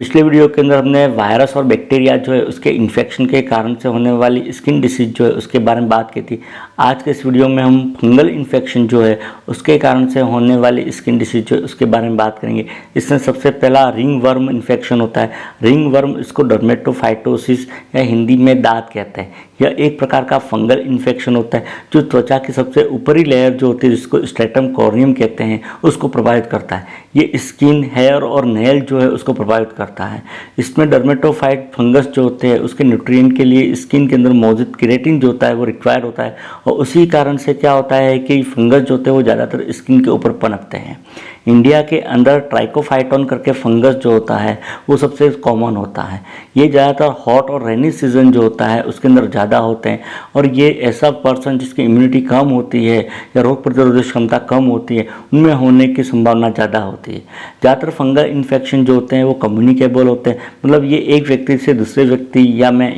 पिछले वीडियो के अंदर हमने वायरस और बैक्टीरिया जो है उसके इन्फेक्शन के कारण से होने वाली स्किन डिसीज जो है उसके बारे में बात की थी। आज के इस वीडियो में हम फंगल इन्फेक्शन जो है उसके कारण से होने वाली स्किन डिसीज जो है उसके बारे में बात करेंगे। इसमें सबसे पहला रिंग वर्म इन्फेक्शन होता है। रिंग वर्म, इसको डर्मेटोफाइटोसिस या हिंदी में दांत कहते हैं। यह एक प्रकार का फंगल इन्फेक्शन होता है जो त्वचा की सबसे ऊपरी लेयर जो होती है, जिसको स्ट्रेटम कोरियम कहते हैं, उसको प्रभावित करता है। ये स्किन, हेयर और नेल जो है उसको प्रभावित करता है। इसमें डर्मेटोफाइट फंगस जो होते हैं उसके न्यूट्रिएंट के लिए स्किन के अंदर मौजूद केराटिन जो होता है वो रिक्वायर्ड होता है, और उसी कारण से क्या होता है कि फंगस जो होते हैं वो ज़्यादातर स्किन के ऊपर पनपते हैं। इंडिया के अंदर ट्राइकोफाइटोन करके फंगस जो होता है वो सबसे कॉमन होता है। ये ज़्यादातर हॉट और रेनी सीजन जो होता है उसके अंदर ज़्यादा होते हैं, और ये ऐसा पर्सन जिसकी इम्यूनिटी कम होती है या रोग प्रतिरोधक क्षमता कम होती है उनमें होने की संभावना ज़्यादा होती है। ज़्यादातर फंगल इन्फेक्शन जो होते हैं वो कम्युनिकेबल होते हैं, मतलब ये एक व्यक्ति से दूसरे व्यक्ति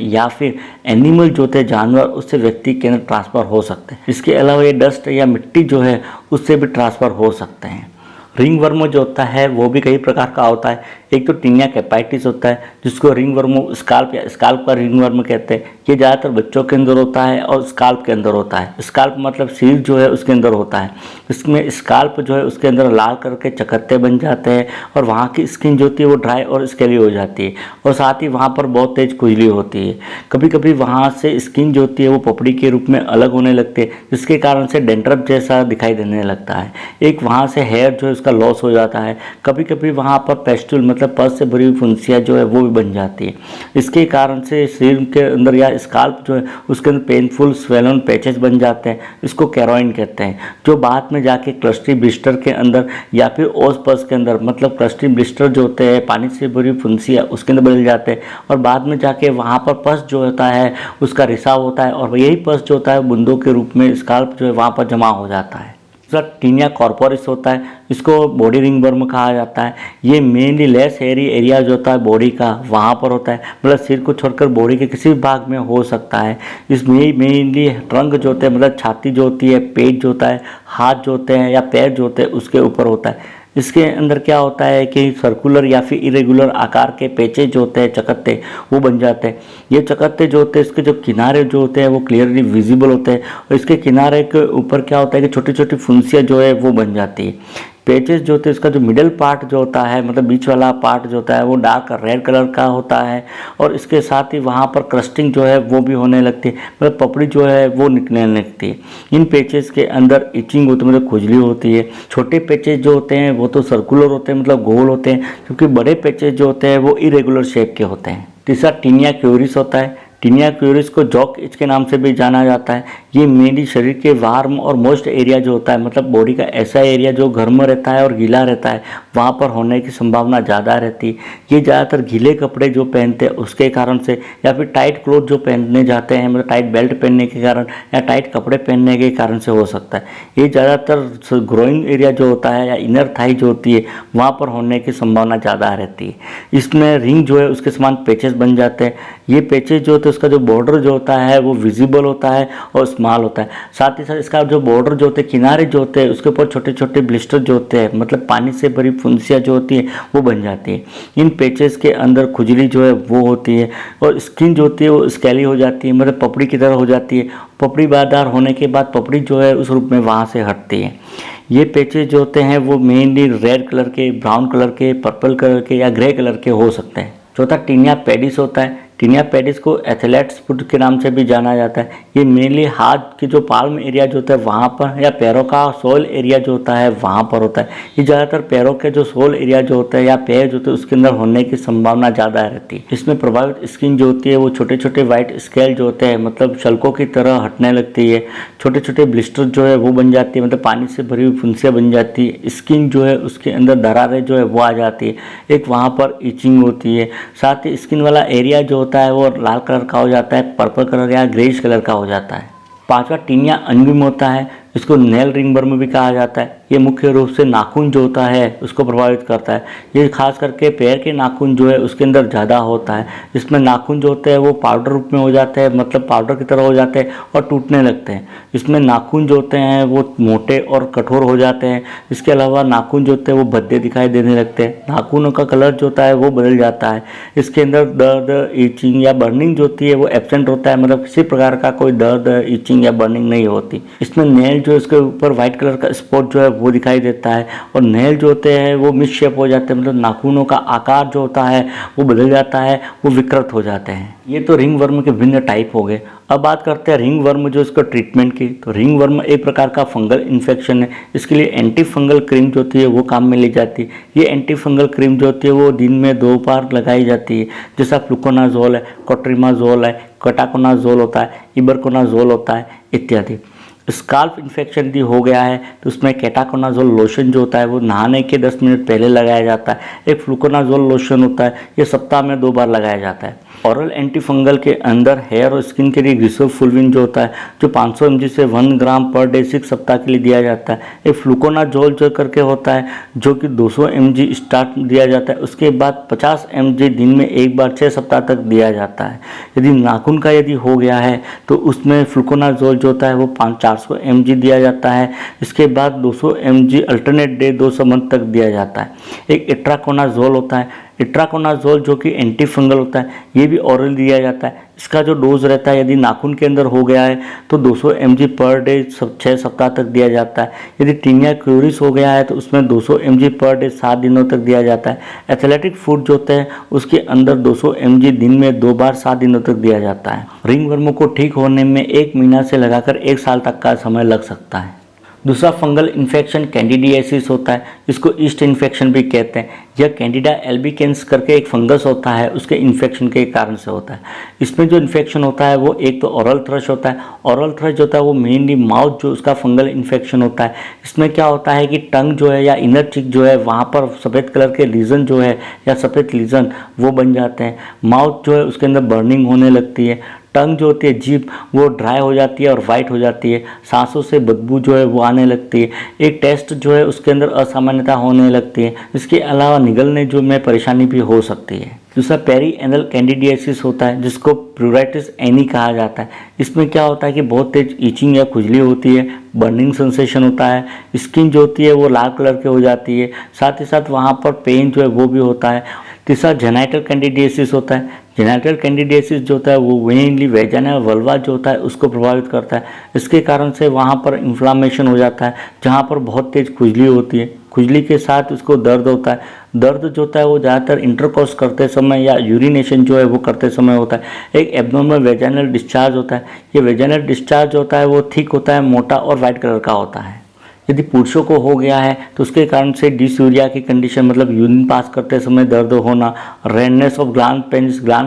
या फिर एनिमल जो होते हैं, जानवर, उससे व्यक्ति के अंदर ट्रांसफ़र हो सकते हैं। इसके अलावा ये डस्ट या मिट्टी जो है उससे भी ट्रांसफ़र हो सकते हैं। रिंग वर्म जो होता है वो भी कई प्रकार का होता है। एक तो टीनिया कैपाइटिस होता है जिसको रिंग वर्म स्काल्प या स्काल्प का रिंग वर्म कहते हैं। ये ज़्यादातर बच्चों के अंदर होता है और स्काल्प के अंदर होता है। स्काल्प मतलब सिर जो है उसके अंदर होता है। इसमें स्काल्प जो है उसके अंदर लाल करके चकत्ते बन जाते हैं, और वहाँ की स्किन जो होती है वो ड्राई और स्केली हो जाती है, और साथ ही वहाँ पर बहुत तेज खुजली होती है। कभी कभी वहाँ से स्किन जो होती है वो पपड़ी के रूप में अलग होने लगती है, जिसके कारण से डेंड्रफ जैसा दिखाई देने लगता है। एक वहाँ से हेयर जो है उसका लॉस हो जाता है। कभी कभी वहाँ पर पेस्टुल मतलब पस से भरी हुई फुंसियाँ जो है वो भी बन जाती है। इसके कारण से शरीर के अंदर या स्काल्प जो है उसके अंदर पेनफुल स्वेलन पैचेस बन जाते हैं। इसको कैरोइन कहते हैं, जो बाद में जाके क्लस्टरी ब्लिस्टर के अंदर या फिर ओस पस के अंदर, मतलब क्लस्टरी ब्लिस्टर जो होते हैं पानी से भरी हुई फुंसियाँ उसके अंदर बदल जाते हैं, और बाद में जाके वहाँ पर पस जो होता है उसका रिसाव होता है, और यही पस जो होता है बूंदों के रूप में स्काल्प जो है वहाँ पर जमा हो जाता है। दूसरा टीनिया कॉर्पोरिस होता है, इसको बॉडी रिंग वर्म कहा जाता है। ये मेनली लेस हेयरी एरिया जो होता है बॉडी का वहाँ पर होता है, मतलब सिर को छोड़कर बॉडी के किसी भी भाग में हो सकता है। इसमें मेनली ट्रंक जो होते हैं, मतलब छाती जो होती है, पेट जो होता है, हाथ जो होते हैं या पैर जो होते हैं उसके ऊपर होता है। इसके अंदर क्या होता है कि सर्कुलर या फिर इरेगुलर आकार के पेचे जो होते हैं, चकत्ते, वो बन जाते हैं। ये चकत्ते जो होते हैं इसके जो किनारे जो होते हैं वो क्लियरली विजिबल होते हैं, और इसके किनारे के ऊपर क्या होता है कि छोटी छोटी फुंसियाँ जो है वो बन जाती है। पेचेस जो होते हैं इसका जो मिडल पार्ट जो होता है, मतलब बीच वाला पार्ट जो होता है वो डार्क रेड कलर का होता है, और इसके साथ ही वहाँ पर क्रस्टिंग जो है वो भी होने लगती है, मतलब पपड़ी जो है वो निकलने लगती है। इन पेचेस के अंदर इचिंग होती है, मतलब खुजली होती है। छोटे पेचेस जो होते हैं वो तो सर्कुलर होते हैं, मतलब गोल होते हैं, क्योंकि बड़े पेचेस जो होते हैं वो इरेगुलर शेप के होते हैं। तीसरा टीनिया क्यूरिस होता है। टीनिया क्यूरिस को जॉक इच के नाम से भी जाना जाता है। ये मेनली शरीर के वार्म और मोस्ट एरिया जो होता है, मतलब बॉडी का ऐसा एरिया जो गर्म रहता है और गीला रहता है, वहाँ पर होने की संभावना ज़्यादा रहती है। ये ज़्यादातर गीले कपड़े जो पहनते हैं उसके कारण से, या फिर टाइट क्लोथ जो पहनने जाते हैं, मतलब टाइट बेल्ट पहनने के कारण या टाइट कपड़े पहनने के कारण से हो सकता है। ये ज़्यादातर ग्रोइंग एरिया जो होता है या इनर थाई जो होती है वहाँ पर होने की संभावना ज़्यादा रहती है। इसमें रिंग जो है उसके समान पेचेस बन जाते हैं। ये पेचेस जो होते हैं उसका जो बॉर्डर जो होता है वो विजिबल होता है और स्मॉल होता है। साथ ही साथ इसका जो बॉर्डर जो होते हैं, किनारे जो होते हैं, उसके ऊपर छोटे छोटे ब्लिस्टर जो होते हैं, मतलब पानी से भरी फुंसियाँ जो होती है वो बन जाती है। इन पेचेस के अंदर खुजली जो है वो होती है, और स्किन जो होती है वो स्केली हो जाती है, मतलब पपड़ी की तरह हो जाती है। पपड़ी बारदार होने के बाद पपड़ी जो है उस रूप में वहाँ से हटती है। ये पेचेस जो होते हैं वो मेनली रेड कलर के, ब्राउन कलर के, पर्पल कलर के या ग्रे कलर के हो सकते हैं। चौथा टीनिया पेडिस होता है। टीनिया पेडिस को एथलेट्स फुट के नाम से भी जाना जाता है। ये मेनली हाथ के जो पाल्म एरिया जो होता है वहाँ पर, या पैरों का सोल एरिया जो होता है वहाँ पर होता है। ये ज़्यादातर पैरों के जो सोल एरिया जो होता है या पैर जो होते हैं उसके अंदर होने की संभावना ज़्यादा रहती है। इसमें प्रभावित स्किन जो होती है वो छोटे छोटे वाइट स्केल जो होते हैं, मतलब शल्कों की तरह हटने लगती है। छोटे छोटे ब्लिस्टर जो है वो बन जाती है, मतलब पानी से भरी हुई फुंसियाँ बन जाती है। स्किन जो है उसके अंदर दरारें जो है वो आ जाती है। एक वहाँ पर इचिंग होती है। साथ ही स्किन वाला एरिया जो होता है वो लाल कलर का हो जाता है, पर्पल कलर या ग्रेइश कलर का हो जाता है। पांचवा टीनिया अनगिम होता है। इसको नेल रिंगवर्म भी कहा जाता है। ये मुख्य रूप से नाखून जो होता है उसको प्रभावित करता है। ये खास करके पैर के नाखून जो है उसके अंदर ज़्यादा होता है। इसमें नाखून जो होते हैं वो पाउडर रूप में हो जाते हैं, मतलब पाउडर की तरह हो जाते हैं और टूटने लगते हैं। इसमें नाखून जो होते हैं वो मोटे और कठोर हो जाते हैं। इसके अलावा नाखून जो होते हैं वो भद्दे दिखाई देने लगते हैं। नाखूनों का कलर जो होता है वो बदल जाता है। इसके अंदर दर्द, ईचिंग या बर्निंग जो होती है वो एब्सेंट होता है, मतलब किसी प्रकार का कोई दर्द, ईचिंग या बर्निंग नहीं होती। इसमें नेल जो इसके ऊपर व्हाइट कलर का स्पॉट जो है वो दिखाई देता है और नेल जो होते हैं वो मिस शेप हो जाते हैं, मतलब नाखूनों का आकार जो होता है वो बदल जाता है, वो विकृत हो जाते हैं। ये तो रिंग वर्म के भिन्न टाइप हो गए। अब बात करते हैं रिंग वर्म जो इसका ट्रीटमेंट की। तो रिंग वर्म एक प्रकार का फंगल इन्फेक्शन है। इसके लिए एंटी फंगल क्रीम जो होती है वो काम में ली जाती है। ये एंटी फंगल क्रीम जो होती है वो दिन में 2 बार लगाई जाती है, जैसा फ्लुकोनाजोल है, कोट्रिमाजोल है, कटाकोनाजोल होता है, इबरकोनाजोल होता है इत्यादि। स्काल्प इन्फेक्शन यदि हो गया है तो उसमें केटाकोनाजोल लोशन जो होता है वो नहाने के 10 मिनट पहले लगाया जाता है। एक फ्लुकोनाजोल लोशन होता है, ये सप्ताह में 2 बार लगाया जाता है। ऑरल एंटीफंगल के अंदर हेयर और स्किन के लिए ग्लिसोफुलविन जो होता है जो 500 mg से 1 ग्राम पर डे 6 सप्ताह के लिए दिया जाता है। एक फ्लुकोनाजोल जो करके होता है जो कि 200 mg स्टार्ट दिया जाता है, उसके बाद 50 mg दिन में 1 बार 6 सप्ताह तक दिया जाता है। यदि नाखून का यदि हो गया है तो उसमें फ्लुकोनाजोल जो होता है वो 400 mg दिया जाता है। इसके बाद 200 mg अल्टरनेट डे 200 मंथ तक दिया जाता है। एक इट्राकोनाजोल होता है, इट्राकोनाजोल जो कि एंटी फंगल होता है, ये भी ऑरल दिया जाता है। इसका जो डोज रहता है यदि नाखून के अंदर हो गया है तो 200 mg पर डे 6 सप्ताह तक दिया जाता है। यदि टीनिया क्यूरिस हो गया है तो उसमें 200 mg पर डे 7 दिनों तक दिया जाता है। एथलेटिक फूड जो होते हैं उसके अंदर 200 mg दिन में 2 बार 7 दिनों तक दिया जाता है। रिंग वर्म को ठीक होने में 1 महीना से लगाकर 1 साल तक का समय लग सकता है। दूसरा फंगल इन्फेक्शन कैंडिडियासिस होता है, इसको ईस्ट इन्फेक्शन भी कहते हैं। यह कैंडिडा एल्बिकेंस करके एक फंगस होता है, उसके इन्फेक्शन के कारण से होता है। इसमें जो इन्फेक्शन होता है वो एक तो ओरल थ्रश होता है। ओरल थ्रश जो होता है वो मेनली माउथ जो उसका फंगल इन्फेक्शन होता है। इसमें क्या होता है कि टंग जो है या इनर चिक जो है वहाँ पर सफ़ेद कलर के लीजन जो है या सफ़ेद लीजन वो बन जाते हैं। माउथ जो है उसके अंदर बर्निंग होने लगती है। टंग जो होती है, जीभ, वो ड्राई हो जाती है और वाइट हो जाती है। सांसों से बदबू जो है वो आने लगती है। एक टेस्ट जो है उसके अंदर असामान्यता होने लगती है। इसके अलावा निगलने जो में परेशानी भी हो सकती है। दूसरा पेरी एनल कैंडिडियासिस होता है जिसको प्लूराइटिस एनी कहा जाता है। इसमें क्या होता है कि बहुत तेज ईचिंग या खुजली होती है, बर्निंग सेंसेशन होता है, स्किन जो होती है वो लाल कलर की हो जाती है, साथ ही साथ वहाँ पर पेन जो है वो भी होता है। तीसरा जेनाइटल कैंडिडियासिस होता है। जेनाइटल कैंडिडियासिस जो होता है वो मेनली वेजाइना वल्वा जो होता है उसको प्रभावित करता है। इसके कारण से वहाँ पर इन्फ्लामेशन हो जाता है जहाँ पर बहुत तेज खुजली होती है। खुजली के साथ उसको दर्द होता है। दर्द जो होता है वो ज़्यादातर इंटरकोर्स करते समय या यूरिनेशन जो है वो करते समय होता है। एक एब्नॉर्मल वेजाइनल डिस्चार्ज होता है। ये वेजाइनल डिस्चार्ज होता है वो थिक होता है, मोटा और वाइट कलर का होता है। यदि पुरुषों को हो गया है तो उसके कारण से डिसयूरिया की कंडीशन, मतलब यूरिन पास करते समय दर्द होना, रेडनेस ऑफ ग्लैंड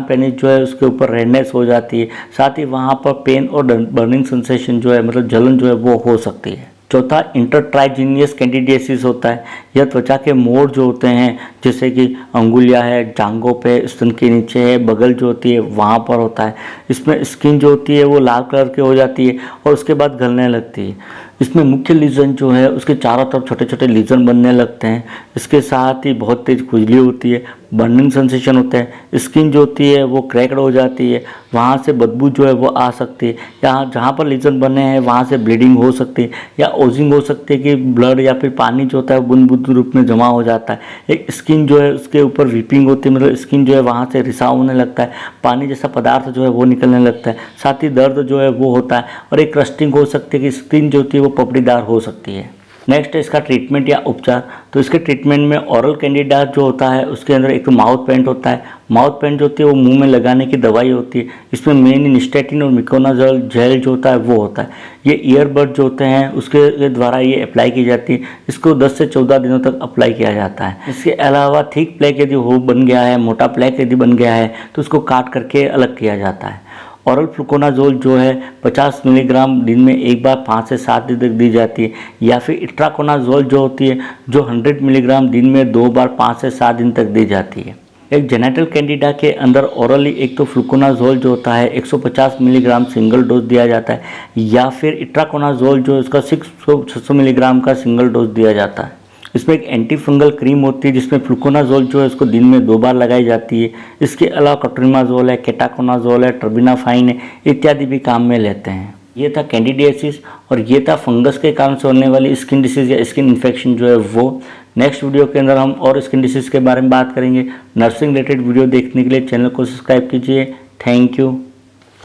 पेनिस जो है उसके ऊपर रेडनेस हो जाती है, साथ ही वहाँ पर पेन और बर्निंग सेंसेशन जो है, मतलब जलन जो है वो हो सकती है। चौथा इंटरट्राइजीनियस कैंडिडियासिस होता है। यह त्वचा के मोड़ जो होते हैं जैसे कि अंगुलियां है, जांघों पे, स्तन के नीचे है, बगल जो होती है वहाँ पर होता है। इसमें स्किन जो होती है वो लाल कलर की हो जाती है और उसके बाद गलने लगती है। इसमें मुख्य लीजन जो है उसके चारों तरफ छोटे छोटे लीजन बनने लगते हैं। इसके साथ ही बहुत तेज खुजली होती है, बर्निंग सेंसेशन होता है, स्किन जो होती है वो क्रैक्ड हो जाती है, वहाँ से बदबू जो है वो आ सकती है, या जहाँ पर लीजन बने हैं वहाँ से ब्लीडिंग हो सकती है या ओजिंग हो सकती है कि ब्लड या फिर पानी जो होता है बूंद बूंद रूप में जमा हो जाता है। एक स्किन जो है उसके ऊपर वीपिंग होती है, मतलब स्किन जो है वहाँ से रिसाव होने लगता है, पानी जैसा पदार्थ जो है वो निकलने लगता है, साथ ही दर्द जो है वो होता है और एक क्रस्टिंग हो सकती है कि स्किन जो होती है वो पपड़ीदार हो सकती है। नेक्स्ट है इसका ट्रीटमेंट या उपचार। तो इसके ट्रीटमेंट में ओरल कैंडिडा जो होता है उसके अंदर एक तो माउथ पेंट होता है। माउथ पेंट जो होती है वो मुंह में लगाने की दवाई होती है। इसमें मेन निस्टेटिन और मिकोनाजोल जेल जो होता है वो होता है। ये ईयरबड जो होते हैं उसके द्वारा ये अप्लाई की जाती है। इसको 10 से 14 दिनों तक अप्लाई किया जाता है। इसके अलावा थिक प्लेक यदि हो बन गया है, मोटा प्लेक यदि बन गया है तो उसको काट करके अलग किया जाता है। ओरल फ्लुकोनाजोल जो है 50 मिलीग्राम दिन में 1 बार 5 से 7 दिन तक दी जाती है, या फिर इट्राकोनाजोल जो होती है जो 100 मिलीग्राम दिन में 2 बार 5 से 7 दिन तक दी जाती है। एक जेनेटल कैंडिडा के अंदर ओरली एक तो फ्लुकोनाजोल जो होता है 150 मिलीग्राम सिंगल डोज दिया जाता है, या फिर इट्राकोनाजोल जो इसका 600 मिलीग्राम का सिंगल डोज दिया जाता है। इसमें एक एंटी फंगल क्रीम होती है जिसमें फ्लुकोनाजोल जो है उसको दिन में 2 बार लगाई जाती है। इसके अलावा कट्रिमाजोल है, केटाकोनाजोल है, टर्बिनाफाइन है, इत्यादि भी काम में लेते हैं। ये था कैंडिडियासिस और ये था फंगस के कारण से होने वाली स्किन डिसीज़ या स्किन इन्फेक्शन जो है वो। नेक्स्ट वीडियो के अंदर हम और स्किन डिसीज़ के बारे में बात करेंगे। नर्सिंग रिलेटेड वीडियो देखने के लिए चैनल को सब्सक्राइब कीजिए। Thank you.